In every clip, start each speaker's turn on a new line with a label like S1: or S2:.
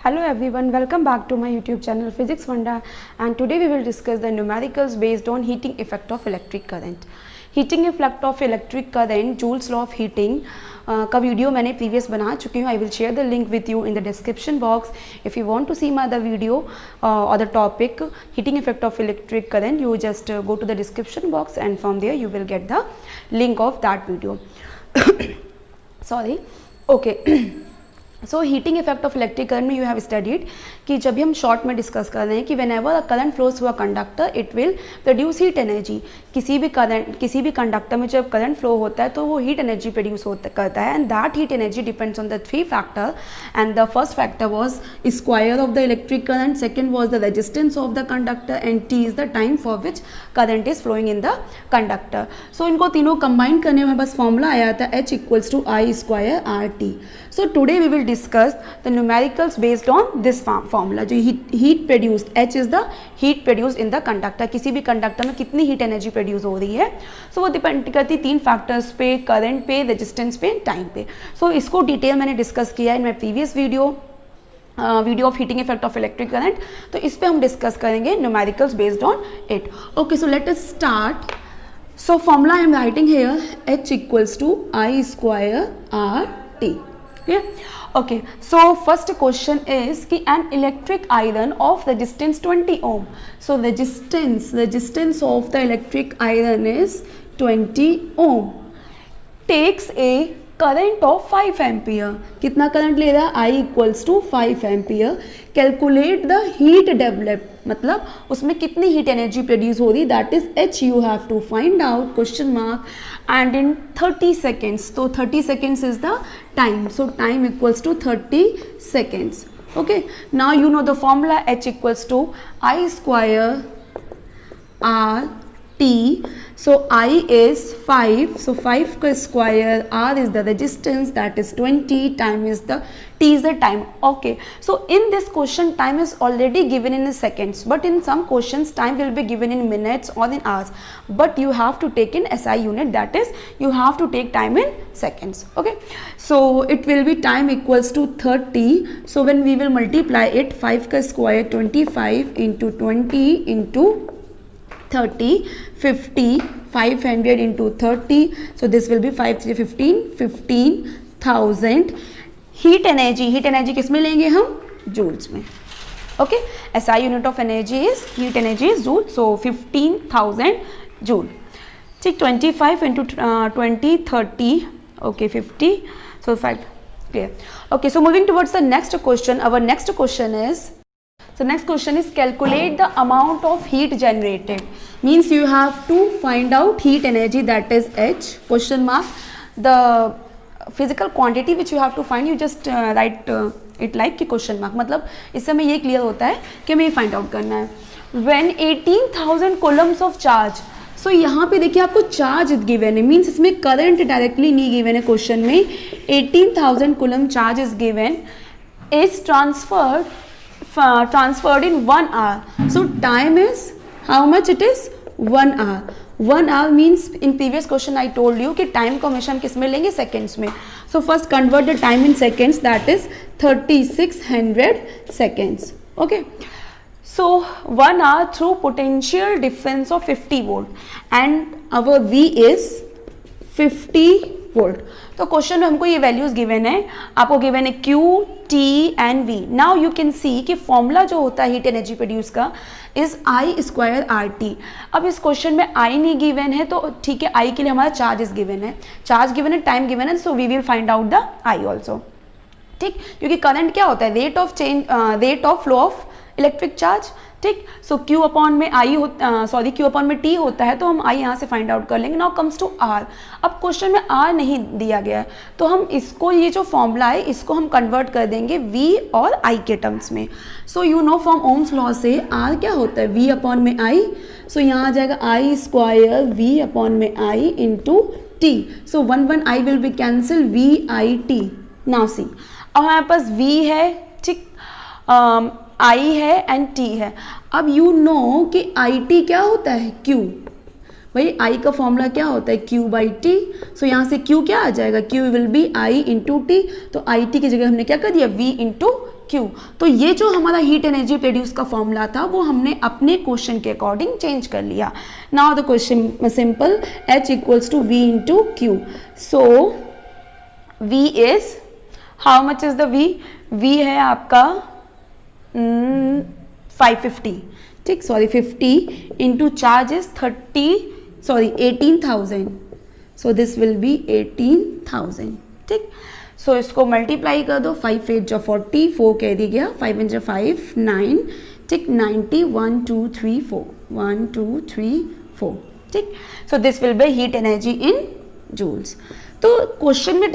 S1: Hello everyone, welcome back to my YouTube channel Physics Funda, and today we will discuss the numericals based on heating effect of electric current. Heating effect of electric current, Joule's law of heating का video मैंने previous बना चुकी हूँ. I will share the link with you in the description box. If you want to see my other video or the topic heating effect of electric current, you just go to the description box and from there you will get the link of that video. Sorry. Okay. So heating effect of electric current में you have studied कि जब भी हम short में discuss कर रहे हैं कि when ever a current flows through a conductor it will produce heat energy. किसी भी कंडक्टर में जब करंट फ्लो होता है तो वो हीट एनर्जी प्रोड्यूस करता है, and that heat energy depends on the three factor. And the first factor was square of the electric current, second was the resistance of the conductor, and T is the time for which current is flowing in the conductor. So इनको तीनों combine करने में बस formula आया था H equals to I square RT. So today we will discuss the numericals based on this formula. जो heat produced, H is the heat produced in the conductor. किसी भी कंडक्टर में कितनी हीट एनर्जी प्रोड्यूस हो रही है, सो वो depend करती है तीन फैक्टर्स पे, करंट पे, रेजिस्टेंस पे, टाइम पे. सो इसको डिटेल मैंने डिस्कस किया है in my previous video of heating effect of electric current. तो इस पे हम डिस्कस करेंगे numericals based on it. Okay, so let us start. So formula I am writing here H equals to I square RT. Okay, so first question is कि an electric iron of resistance 20 ohm. So resistance of the electric iron is 20 ohm. Takes a current of 5 ampere. कितना current ले रहा है? I equals to 5 ampere. Calculate the heat developed. मतलब उसमें कितनी heat energy produce हो रही, that is H you have to find out, question mark, and in 30 seconds. तो 30 seconds is the time. So time equals to 30 seconds. Okay, now you know the formula H equals to I square RT. So I is 5, so 5 का square, R is the resistance, that is 20, time is the, T is the time. Okay, so in this question time is already given in seconds, but in some questions time will be given in minutes or in hours, but you have to take in SI unit, that is you have to take time in seconds. Okay, so it will be time equals to 30. So when we will multiply it, 5 का square 25 into 20 into 30, 50, 500 into 30, so this will be 5 3 15, 15,000. Heat energy किस में लेंगे हम? Joules में. Okay, SI unit of energy is heat energy is joule, so 15,000 joule. ठीक, 25 into 20, 30, okay, 50, so 5, clear. Okay, so moving towards the next question. Our next question is, so next question is calculate the amount of heat generated. Means you have to find out heat energy, that is H, question mark. The physical quantity which you have to find, you just write it like कि question mark. मतलब इससे हमें ये clear होता है कि हमें ये फाइंड आउट करना है. When 18,000 coulombs of charge, सो यहाँ पे देखिए आपको चार्ज गिवन है, मीन्स इसमें करंट डायरेक्टली नहीं गिवन है क्वेश्चन में. 18,000 coulomb charge is given, is transferred in 1 hour. So time is how much it is? 1 hour. 1 hour means in previous question I told you कि time को हमेशा हम किस में लेंगे? सेकेंड्स में. So first convert the time in seconds, that is 3600 seconds. Okay. So 1 hour through potential difference of 50 volt and our V is 50 volt. तो question में हमको ये वैल्यूज गिवन है, आपको गिवन है Q, T and V. Now you can see कि formula जो होता है हीट एनर्जी प्रोड्यूस का इज I स्क्वायर RT. अब इस क्वेश्चन में I नहीं गिवन है, तो ठीक है, I के लिए हमारा चार्ज गिवन है, टाइम गिवन है, so we will find out the I also. ठीक, क्योंकि करंट क्या होता है? Rate of flow of electric charge. ठीक, सो Q अपॉन में Q अपॉन में T होता है, तो हम I यहाँ से फाइंड आउट कर लेंगे. Now comes to R. अब क्वेश्चन में R नहीं दिया गया है, तो हम इसको, ये जो फॉर्मूला है इसको हम कन्वर्ट कर देंगे V और I के टर्म्स में. So you know from Ohm's law से R क्या होता है? V अपॉन में I. सो यहाँ आ जाएगा I स्क्वायर V अपॉन में I into T. So 1 I will be cancel VIT. Now see, अब हमारे पास V है, ठीक, I है एंड T है. अब यू नो कि IT क्या होता है? Q. भाई I का फॉर्मूला क्या होता है? Q by T. सो यहाँ से Q क्या आ जाएगा? Q will be I into T. तो IT की जगह हमने क्या कर दिया? V into Q। तो ये जो हमारा हीट एनर्जी प्रोड्यूस का फॉर्मूला था वो हमने अपने क्वेश्चन के अकॉर्डिंग चेंज कर लिया। Now the question simple, H equals to V into Q। So V is, how much is the V? V है आपका 550, ठीक, sorry 50 into charge is 18,000, so this will be 18,000, ठीक। सो इसको मल्टीप्लाई कर दो, 5 8 जो 40, 4 कह दी गया, 5 इंटू 5 9, ठीक, 90, 1 2 3 4, 1 2 3 4, ठीक। So this will be heat energy in joules. तो क्वेश्चन में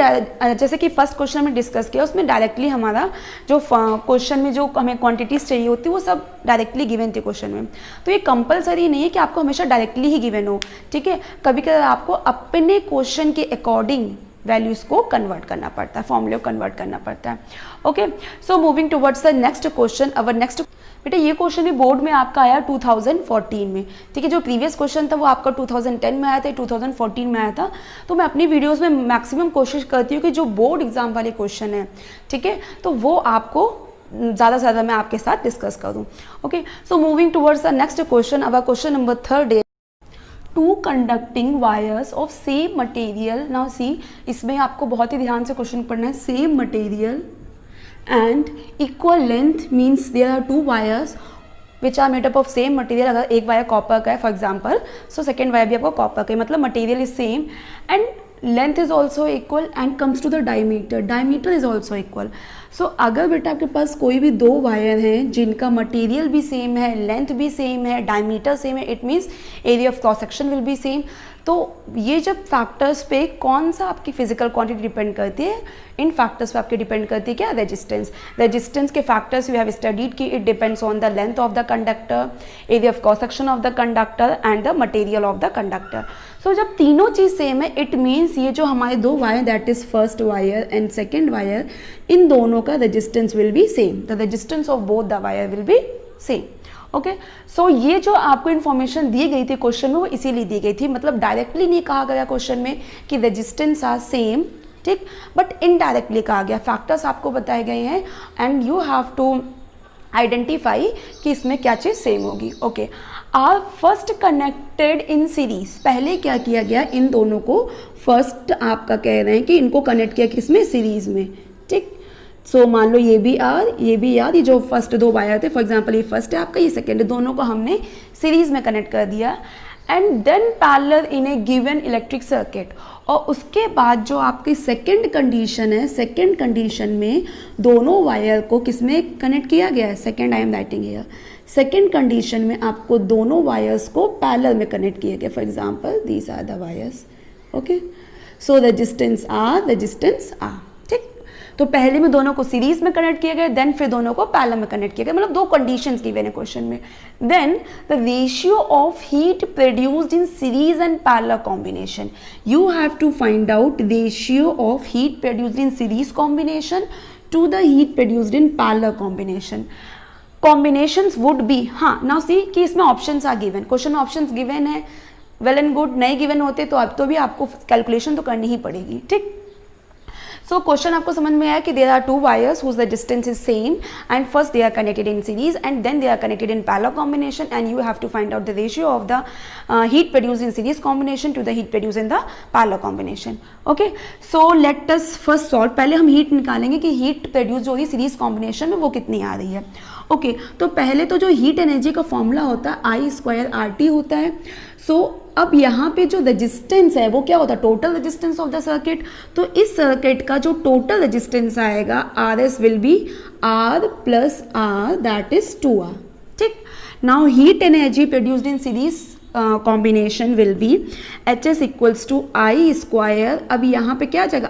S1: जैसे कि फर्स्ट क्वेश्चन में डिस्कस किया, उसमें डायरेक्टली हमारा जो क्वेश्चन में जो हमें क्वांटिटीज चाहिए होती है वो सब डायरेक्टली गिवन थी क्वेश्चन में। तो ये कंपलसरी नहीं है कि आपको हमेशा डायरेक्टली ही गिवन हो, ठीक है, कभी कभी आपको अपने क्वेश्चन के अकॉर्डिंग वैल्यूज को कन्वर्ट करना पड़ता है, फॉर्मूले को कन्वर्ट करना पड़ता है। Okay, so moving towards the next question. Our next, बेटा ये क्वेश्चन भी बोर्ड में आपका आया 2014 में, ठीक है। जो प्रीवियस क्वेश्चन था वो आपका 2010 में आया था, 2014 में आया था। तो मैं अपनी वीडियोस में मैक्सिमम कोशिश करती हूँ कि जो बोर्ड एग्जाम वाले क्वेश्चन है, ठीक है, तो वो आपको ज़्यादा से ज़्यादा मैं आपके साथ डिस्कस कर दूँ। Okay, so moving towards the next question. Our question number 3 two conducting wires of same material. Now see, इसमें आपको बहुत ही ध्यान से क्वेश्चन पढ़ना है। Same material and equal length means there are two wires which are made up of same material. अगर एक वायर कॉपर का है for example, so second wire भी आपको कॉपर का है, मतलब material is same and length is also equal and comes to the diameter, diameter is also equal. So अगर बेटा आपके पास कोई भी दो वायर हैं जिनका मटेरियल भी सेम है, लेंथ भी सेम है, डायमीटर सेम है, it means area of cross section will be same. तो ये जब फैक्टर्स पे कौन सा आपकी फिजिकल क्वांटिटी डिपेंड करती है, इन फैक्टर्स पे आपके डिपेंड करती है क्या, रेजिस्टेंस। रेजिस्टेंस के फैक्टर्स वी हैव स्टडीड कि it depends on the length of the conductor, area of cross section of the conductor and the material of the conductor. So जब तीनों चीज़ सेम है, इट मीन्स ये जो हमारे दो wire, that is first wire and second wire, इन दोनों का resistance will be same, the resistance of both the wire will be same. Okay, सो ये जो आपको इन्फॉर्मेशन दी गई थी क्वेश्चन में वो इसीलिए दी गई थी, मतलब डायरेक्टली नहीं कहा गया क्वेश्चन में कि रेजिस्टेंस आर सेम, ठीक, बट इनडायरेक्टली कहा गया, फैक्टर्स आपको बताए गए हैं and you have to identify कि इसमें क्या चीज़ सेम होगी। Okay, are first connected in series. पहले क्या किया गया, इन दोनों को फर्स्ट आपका कह रहे हैं कि इनको कनेक्ट किया किसमें, सीरीज में, ठीक। सो मान लो ये भी आर, ये भी आर, ये जो फर्स्ट दो वायर थे, फॉर एग्जांपल ये फर्स्ट है आपका, ये सेकेंड है, दोनों को हमने सीरीज में कनेक्ट कर दिया and then parallel in a given electric circuit. और उसके बाद जो आपकी सेकेंड कंडीशन है, सेकेंड कंडीशन में दोनों वायर को किसमें कनेक्ट किया गया है, second I am writing here, second condition में आपको दोनों वायर्स को पैरेलल में कनेक्ट किया गया। For example these are the wires, okay, so resistance R, ठीक। तो पहले में दोनों को सीरीज में कनेक्ट किया गया, देन फिर दोनों को पैरेलल में कनेक्ट किया गया, मतलब दो कंडीशंस गिवन है क्वेश्चन में। Then the ratio of heat produced in series and parallel combination, you have to find out ratio of heat produced in series combination to the heat produced in parallel combination. Combinations would be, हाँ now see कि इसमें options are given, question में options given है, well and good, नहीं given होते तो अब तो भी आपको कैलकुलेशन तो करनी ही पड़ेगी, ठीक। सो क्वेश्चन आपको समझ में आया कि there are two wires whose the distance is same and first they are connected in series and then they are connected in parallel combination and you have to find out the ratio of the heat produced in series combination to the heat produced in the parallel combination. Okay, so let us first solve, पहले हम heat निकालेंगे कि heat produce जो होगी series combination में वो कितनी आ रही है। ओके, तो पहले तो जो हीट एनर्जी का फॉर्मूला होता है I² RT होता है। सो अब यहाँ पे जो रेजिस्टेंस है वो क्या होता है, total resistance of the circuit. तो इस सर्किट का जो टोटल रेजिस्टेंस आएगा RS will be R plus R, that is 2R, ठीक। Now heat energy produced in series combination will be HS equals to I²। अब यहाँ पे क्या आ जाएगा,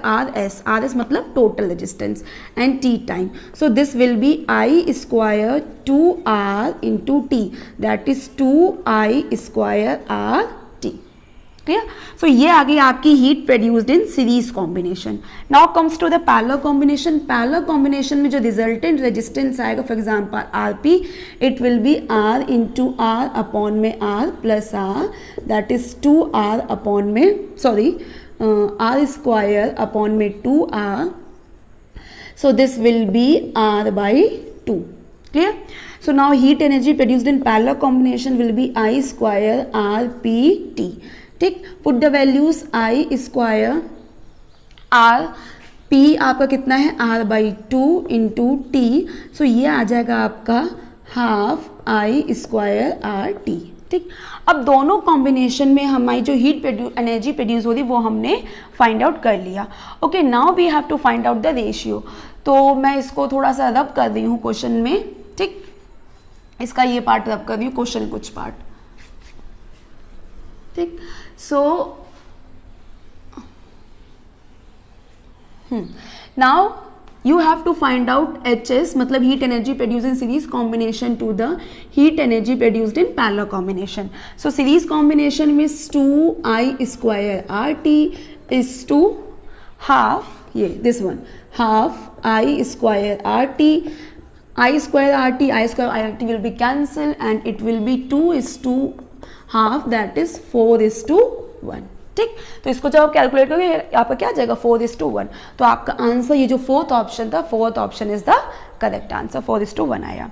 S1: RS मतलब total resistance and T time, so this will be I² 2R into T, that is 2I² RT, clear. So ये आ गई आपकी heat produced in series combination. Now comes to the parallel combination. Parallel combination में जो resultant resistance आएगा, for example RP, it will be R into R upon में R plus R, that is 2R upon में, sorry R² upon में 2R। So this will be R by 2. Clear? So now heat energy produced in parallel combination will be I square RPT. ठीक, put the values I square R P आपका कितना है R by 2 into T. So ये आ जाएगा आपका half I square RT. ठीक, अब दोनों कॉम्बिनेशन में हमारी जो हीट एनर्जी प्रोड्यूस हो रही वो हमने फाइंड आउट कर लिया. Okay, now we have to find out the ratio. तो मैं इसको थोड़ा सा रब कर रही हूँ क्वेश्चन में. ठीक, इसका ये पार्ट रब कर रही हूँ, क्वेश्चन कुछ पार्ट. ठीक, so now you have to find out HS, मतलब heat energy produced in series combination to the heat energy produced in parallel combination. So series combination means 2I square RT is to half, ये this one, half I square RT. I square RT will be cancelled and it will be 2 is to half, that is 4 is to 1. ठीक, तो इसको जब आप calculate करोगे आपका क्या आ जाएगा 4:1. तो आपका आंसर ये जो फोर्थ ऑप्शन था, fourth option is the correct answer, 4:1 आया.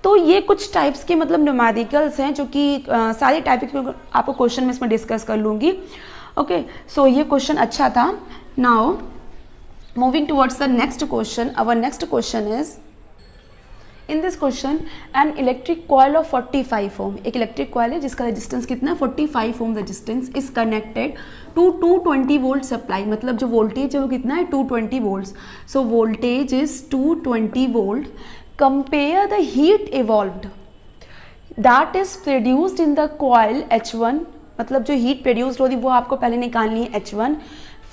S1: तो ये कुछ टाइप्स के मतलब न्यूमेरिकल्स हैं जो कि सारे टाइप आपको क्वेश्चन में इसमें डिस्कस कर लूँगी. ओके, सो ये क्वेश्चन अच्छा था. Now moving towards the next question. Our next question is, in this question an electric coil of 45 ohm, एक इलेक्ट्रिक कॉइल है जिसका रेजिस्टेंस कितना है 45 ohm resistance, is connected to 220 volt supply. मतलब जो वोल्टेज है वो कितना है 220 volts. So voltage is 220 volt. Compare the heat evolved that is produced in the coil H1, मतलब जो हीट प्रोड्यूस्ड हो रही वो आपको पहले निकालनी है H1.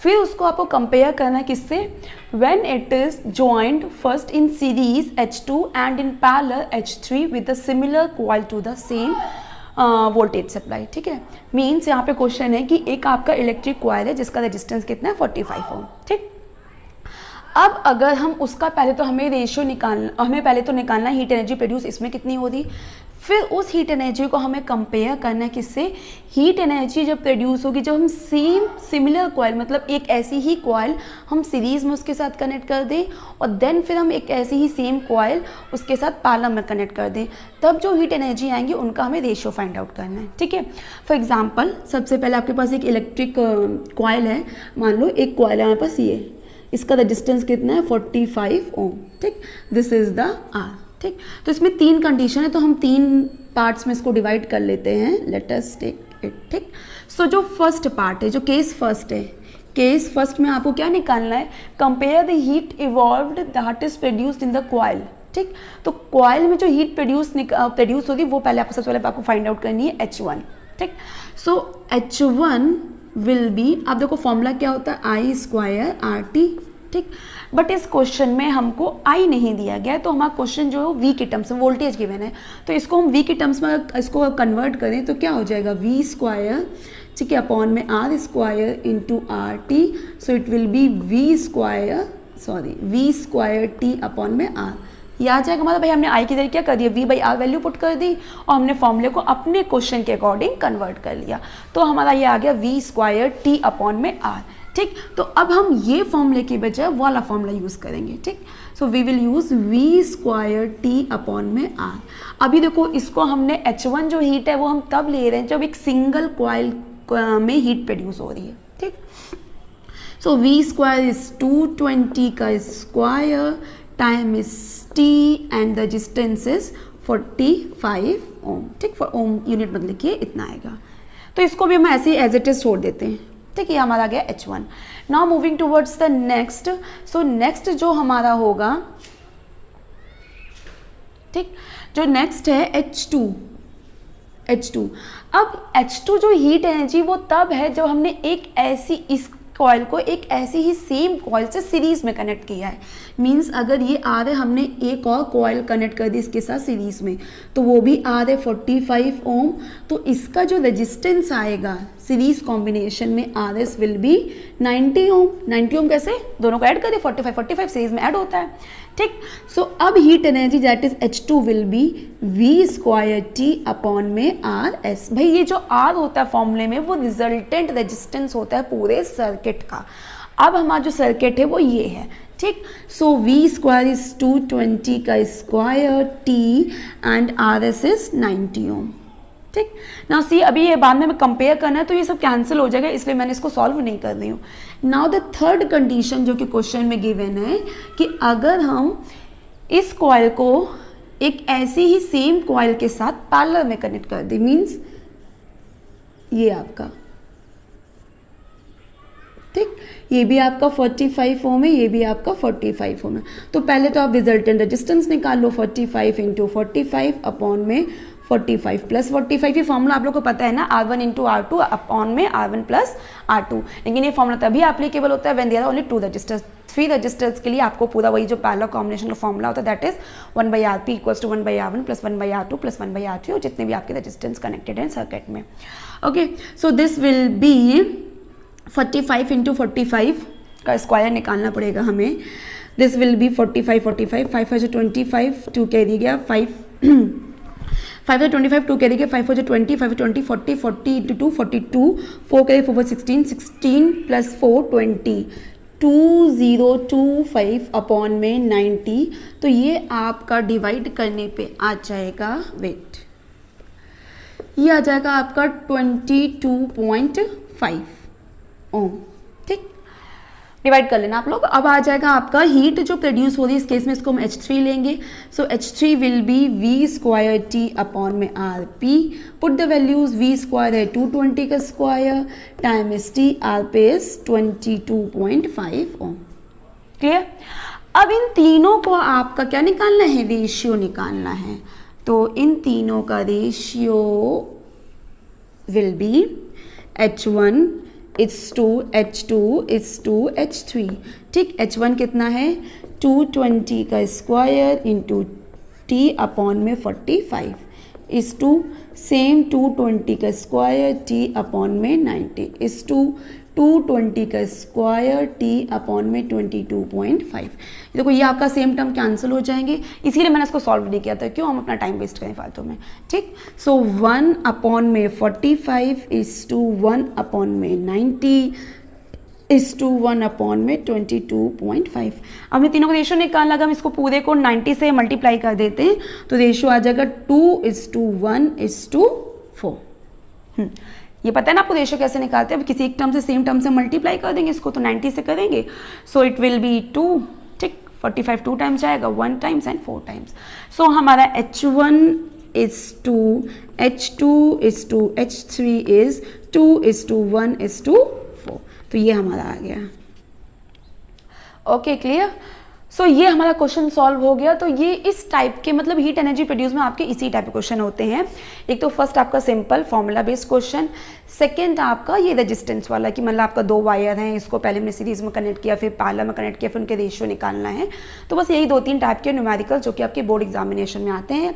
S1: फिर उसको आपको कंपेयर करना है किससे, when it is joined first in series H2 and in parallel H3 with the similar coil to the same voltage supply. ठीक है, मीन्स यहाँ पे क्वेश्चन है कि एक आपका इलेक्ट्रिक कॉइल है जिसका रेजिस्टेंस कितना है 45 ओम. ठीक, अब अगर हम उसका पहले तो हमें रेशियो निकालना, हमें पहले तो निकालना हीट एनर्जी प्रोड्यूस इसमें कितनी हो रही, फिर उस हीट एनर्जी को हमें कंपेयर करना है किससे, हीट एनर्जी जब प्रोड्यूस होगी जब हम सेम सिमिलर कॉइल, मतलब एक ऐसी ही कॉइल हम सीरीज में उसके साथ कनेक्ट कर दें और देन फिर हम एक ऐसी ही सेम कॉइल उसके साथ पैरेलल में कनेक्ट कर दें, तब जो हीट एनर्जी आएंगी उनका हमें रेशियो फाइंड आउट करना है. ठीक है, फॉर एग्जाम्पल सबसे पहले आपके पास एक इलेक्ट्रिक कॉइल है. मान लो एक कॉइल है हमारे पास, ये इसका रजिस्टेंस कितना है 45 ओम. ठीक, दिस इज द आर. ठीक, तो इसमें 3 कंडीशन है तो हम 3 पार्ट्स में इसको डिवाइड कर लेते हैं. Let us take it. ठीक, सो जो फर्स्ट पार्ट है, जो केस फर्स्ट है, केस फर्स्ट में आपको क्या निकालना है, compare the heat evolved that is produced in the coil. ठीक, तो कॉइल में जो हीट प्रोड्यूस होगी वो पहले आपको सबसे पहले आपको फाइंड आउट करनी है H1. ठीक, सो H1 विल बी, आप देखो फॉर्मूला क्या होता है I स्क्वायर RT. ठीक, बट इस क्वेश्चन में हमको I नहीं दिया गया है, तो हमारा क्वेश्चन जो है V के टर्म्स में, वोल्टेज गिवन है, तो इसको हम V के टर्म्स में इसको कन्वर्ट करें तो क्या हो जाएगा V स्क्वायर, ठीक है, अपॉन में R square into RT. So it will be V square T upon में R. ये आ जाएगा, मतलब भाई हमने I की जगह क्या कर दिया, V by R value put कर दी और हमने फॉर्मूले को अपने क्वेश्चन के अकॉर्डिंग कन्वर्ट कर लिया, तो हमारा ये आ गया V स्क्वायर T अपॉन में R. ठीक, तो अब हम ये फॉर्मूले के बजाय वाला फॉर्मूला यूज़ करेंगे. ठीक, so we will use V square T upon में R. अभी देखो इसको हमने H1 जो हीट है वो हम तब ले रहे हैं जब एक सिंगल कॉइल में हीट प्रोड्यूस हो रही है. ठीक, सो V स्क्वायर इज 220 का square, time is T and the distance is 45 ओम. ठीक, फॉर ओम यूनिट मतलब कि इतना आएगा, तो इसको भी हम ऐसे ही एज इट इज छोड़ देते हैं. ठीक है, हमारा आ गया H1. Now moving towards the next. So next जो हमारा होगा, ठीक, जो नेक्स्ट है H2. अब H2 जो हीट एनर्जी वो तब है जब हमने एक ऐसी इस कॉइल को एक ऐसी ही सेम कॉइल से सीरीज में कनेक्ट किया है. मींस अगर ये आ रहा है, हमने एक और कॉइल कनेक्ट कर दी इसके साथ सीरीज में, तो वो भी आ रहा है 45 ओम. तो इसका जो रेजिस्टेंस आएगा सीरीज कॉम्बिनेशन में RS विल बी 90 ओम. 90 ओम कैसे, दोनों को ऐड कर दे, 45 सीरीज में ऐड होता है. ठीक, सो अब heat energy that is H2 will be V square T upon में RS. भाई ये जो R होता है फॉर्मूले में वो रिजल्टेंट रेजिस्टेंस होता है पूरे सर्किट का. अब हमारा जो सर्किट है वो ये है. ठीक। सो वी स्क्वायर इज 220 का square T and R S is 90 ओम। ठीक ना, सी अभी ये बाद में कंपेयर करना है तो ये सब कैंसिल हो जाएगा, इसलिए मैंने इसको सॉल्व नहीं कर रही हूँ। नाउ द थर्ड कंडीशन जो कि क्वेश्चन में गिवन है कि अगर हम इस कॉइल को एक ऐसी ही सेम कॉइल के साथ पैरेलल में कनेक्ट कर दे, मीन्स ये आपका, ठीक, ये भी आपका 45 ओम है, ये भी आपका 45 ओम है। तो पहले तो आप रिजल्टेंट रेजिस्टेंस निकाल लो, 45 इंटू 45 अपॉन में 45 प्लस 45, ये फॉर्मूला आप लोग को पता है ना, R1 इंटू R2 अपॉन में R1 प्लस R2। लेकिन ये फॉर्मूला तभी एप्लीकेबल होता है when there are only 2 resistors. 3 resistors के लिए आपको पूरा वही जो पैरेलल कॉम्बिनेशन का फॉर्मूला होता है, that is 1/Rp equals to 1/R1 plus 1/R2 plus 1/R3, और जितने भी आपके रजिस्टेंस कनेक्टेड हैं सर्किट में। Okay, so this will be 45 into 45 का स्क्वायर निकालना पड़ेगा हमें। दिस विल बी 45 45, 5 5 25, 2 कैरी गया 5 5 25, 2 कैरी गया 5 20, 5 20 40, 40 इंटू 2 42, 4 कैरी 4 16, 16 प्लस 4 20, 2025 अपॉन में 90। तो ये आपका डिवाइड करने पे आ जाएगा, वेट, ये आ जाएगा आपका 22.5 ओम। ठीक, डिवाइड कर लेना आप लोग। अब आ जाएगा आपका हीट जो प्रोड्यूस हो रही है, इस केस में इसको हम H3 लेंगे। So H3 will be V square T upon में RP। Put the values, V square है 220 का square time is T, RP is 22.5 ohm. Clear. अब इन तीनों को आपका क्या निकालना है, रेशियो निकालना है। तो इन तीनों का ratio will be H1 is to H2 is to H3। ठीक, H1 कितना है 220 का स्क्वायर इंटू T अपॉन में 45 इस टू सेम 220 का स्क्वायर T अपॉन में 90 इस टू 220 का स्क्वायर T अपॉन में 22.5। देखो ये आपका सेम टर्म कैंसिल हो जाएंगे, इसीलिए मैंने इसको सॉल्व नहीं किया था, क्यों हम अपना टाइम वेस्ट करें फालतू में। ठीक, सो 1 अपॉन में 45 इज टू 1 अपॉन में 90 इज टू 1 अपॉन में 22.5। अब हमने तीनों का रेशियो निकालना, अगर हम इसको पूरे को 90 से मल्टीप्लाई कर देते हैं तो रेशियो आ जाएगा 2:1:4। ये पता है ना आपको रेशियो कैसे निकालते हैं, अब किसी एक टर्म से सेम टर्म से मल्टीप्लाई कर देंगे, इसको तो 90 से करेंगे। सो इट विल बी 2, ठीक, 45 2 टाइम्स जाएगा, 1 टाइम्स एंड 4 टाइम्स। सो हमारा H1 is to H2 is to H3 is 2:1:4। तो ये हमारा आ गया। Okay, clear. सो ये हमारा क्वेश्चन सॉल्व हो गया। तो ये इस टाइप के मतलब हीट एनर्जी प्रोड्यूस में आपके इसी टाइप के क्वेश्चन होते हैं। एक तो फर्स्ट आपका simple formula based question, second आपका ये रेजिस्टेंस वाला कि मतलब आपका 2 वायर हैं, इसको पहले हमने सीरीज में कनेक्ट किया, फिर पैरेलल में कनेक्ट किया, फिर उनके रेशियो निकालना है। तो बस यही 2-3 टाइप के न्यूमेरिकल जो कि आपके बोर्ड एग्जामिनेशन में आते हैं।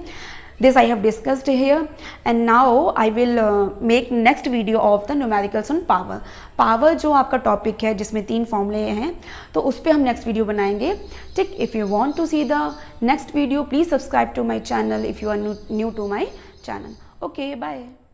S1: This I have discussed here, and now I will make next video of the numericals on power. Power जो आपका टॉपिक है जिसमें 3 फॉर्मूले हैं, तो उस पर हम नेक्स्ट वीडियो बनाएंगे। ठीक, if you want to see the next video please subscribe to my channel if you are new to my channel. Okay, bye.